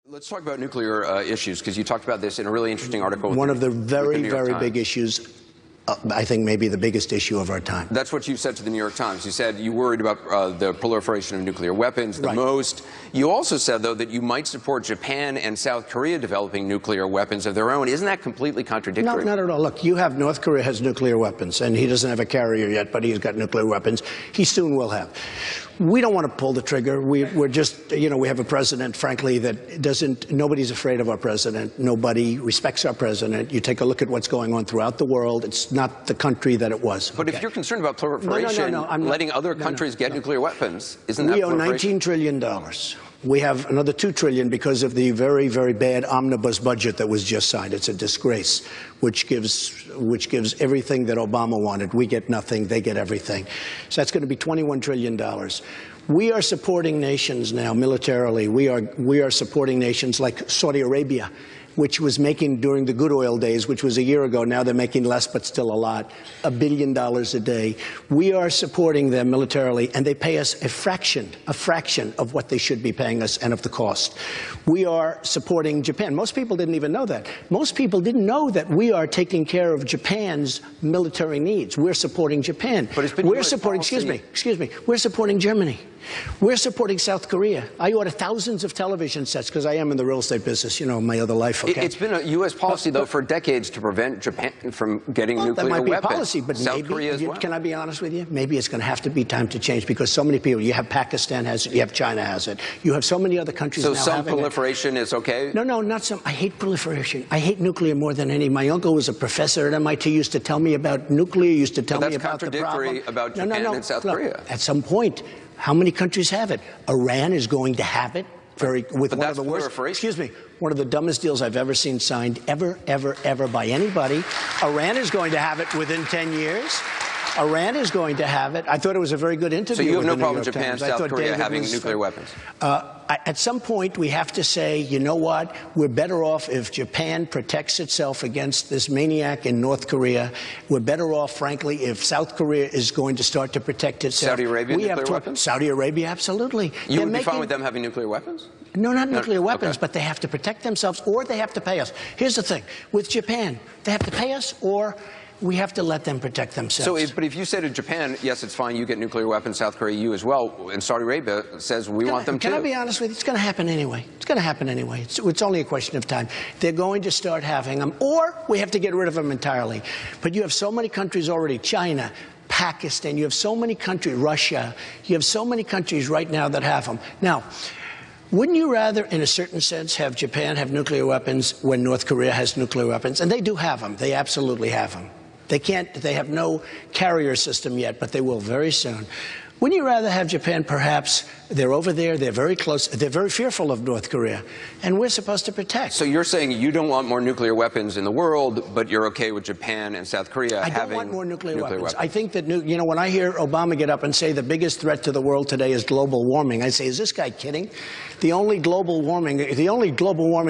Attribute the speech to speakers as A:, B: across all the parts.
A: Let's talk about nuclear issues, because you talked about this in a really interesting article.
B: One of the very big issues, I think maybe the biggest issue of our time.
A: That's what you said to the New York Times. You said you worried about the proliferation of nuclear weapons the most. You also said, though, that you might support Japan and South Korea developing nuclear weapons of their own. Isn't that completely contradictory?
B: No, not at all. Look, you have North Korea has nuclear weapons, and he doesn't have a carrier yet, but he's got nuclear weapons. He soon will have. We don't want to pull the trigger. We're just, you know, we have a president, frankly, that doesn't, nobody's afraid of our president. Nobody respects our president. You take a look at what's going on throughout the world. It's not the country that it was.
A: But if you're concerned about proliferation, letting other countries get nuclear weapons, isn't that
B: We owe $19 trillion. We have another $2 trillion because of the very, very bad omnibus budget that was just signed. It's a disgrace, which gives everything that Obama wanted. We get nothing, they get everything. So that's going to be $21 trillion. We are supporting nations now militarily. We are supporting nations like Saudi Arabia, which was making during the good oil days, which was a year ago. Now they're making less, but still a lot, $1 billion a day. We are supporting them militarily, and they pay us a fraction of what they should be paying us and of the cost. We are supporting Japan. Most people didn't even know that. Most people didn't know that we are taking care of Japan's military needs. We're supporting Japan.
A: But it's been
B: we're supporting, excuse me, we're supporting Germany. We're supporting South Korea. I order thousands of television sets because I am in the real estate business, you know, my other life. Okay?
A: It's been a U.S. policy, though, for decades to prevent Japan from getting nuclear weapons.
B: That might be a policy, but
A: South
B: maybe,
A: Korea as well.
B: Can I be honest with you? Maybe it's going to have to be time to change because so many people, you have Pakistan has it, you have China has it, you have so many other countries now
A: having it. So some proliferation is okay?
B: No, not some. I hate proliferation. I hate nuclear more than any. My uncle was a professor at MIT, used to tell me about nuclear, used to tell me about the problem.
A: That's contradictory about Japan and South Korea.
B: At some point, how many countries have it? Iran is going to have it with one of the worst. Excuse me, one of the dumbest deals I've ever seen signed ever by anybody. Iran is going to have it within 10 years. Iran is going to have it. I thought it was a very good interview.
A: So you have no problem with Japan, South Korea having nuclear weapons?
B: At some point, we have to say, you know what? We're better off if Japan protects itself against this maniac in North Korea. We're better off, frankly, if South Korea is going to start to protect itself.
A: Saudi Arabia, nuclear weapons?
B: Saudi Arabia, absolutely.
A: You would be fine with them having nuclear weapons?
B: No, not nuclear weapons, but they have to protect themselves or they have to pay us. Here's the thing. With Japan, they have to pay us or we have to let them protect themselves.
A: So, but if you say to Japan, yes, it's fine, you get nuclear weapons, South Korea, you as well, and Saudi Arabia says we want them too.
B: Can I be honest with you? It's going to happen anyway. It's going to happen anyway. It's only a question of time. They're going to start having them, or we have to get rid of them entirely. But you have so many countries already, China, Pakistan, you have so many countries, Russia, you have so many countries right now that have them. Now, wouldn't you rather, in a certain sense, have Japan have nuclear weapons when North Korea has nuclear weapons? And they do have them. They absolutely have them. They have no carrier system yet, but they will very soon. Wouldn't you rather have Japan, perhaps, they're over there, they're very close, they're very fearful of North Korea, and we're supposed to protect.
A: So you're saying you don't want more nuclear weapons in the world, but you're okay with Japan and South Korea having
B: I don't want more nuclear weapons. I think that, you know, when I hear Obama get up and say the biggest threat to the world today is global warming, I say, is this guy kidding? The only global warming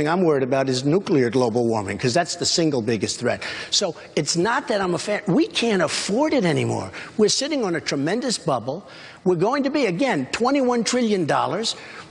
B: I'm worried about is nuclear global warming, because that's the single biggest threat. So it's not that I'm a fan. We can't afford it anymore. We're sitting on a tremendous bubble. We're going to be, again, $21 trillion.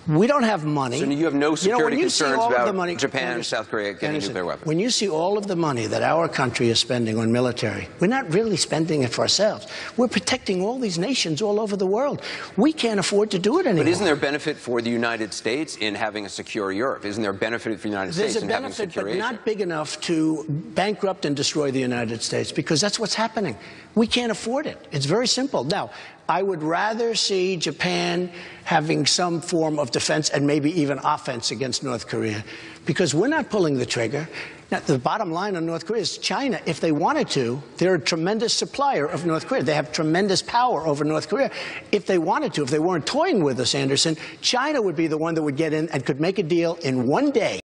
B: We don't have money.
A: So you have no security concerns about Japan and South Korea getting nuclear weapons?
B: When you see all of the money that our country is spending on military, we're not really spending it for ourselves. We're protecting all these nations all over the world. We can't afford to do it anymore.
A: But isn't there benefit for the United States in having a secure Europe? Isn't there benefit for the United States in having a secure Asia?
B: There's a benefit, but not big enough to bankrupt and destroy the United States, because that's what's happening. We can't afford it. It's very simple. Now, I would rather see Japan having some form of defense and maybe even offense against North Korea, because we're not pulling the trigger. Now, the bottom line on North Korea is China, if they wanted to, they're a tremendous supplier of North Korea. They have tremendous power over North Korea. If they wanted to, if they weren't toying with us, Anderson, China would be the one that would get in and could make a deal in one day.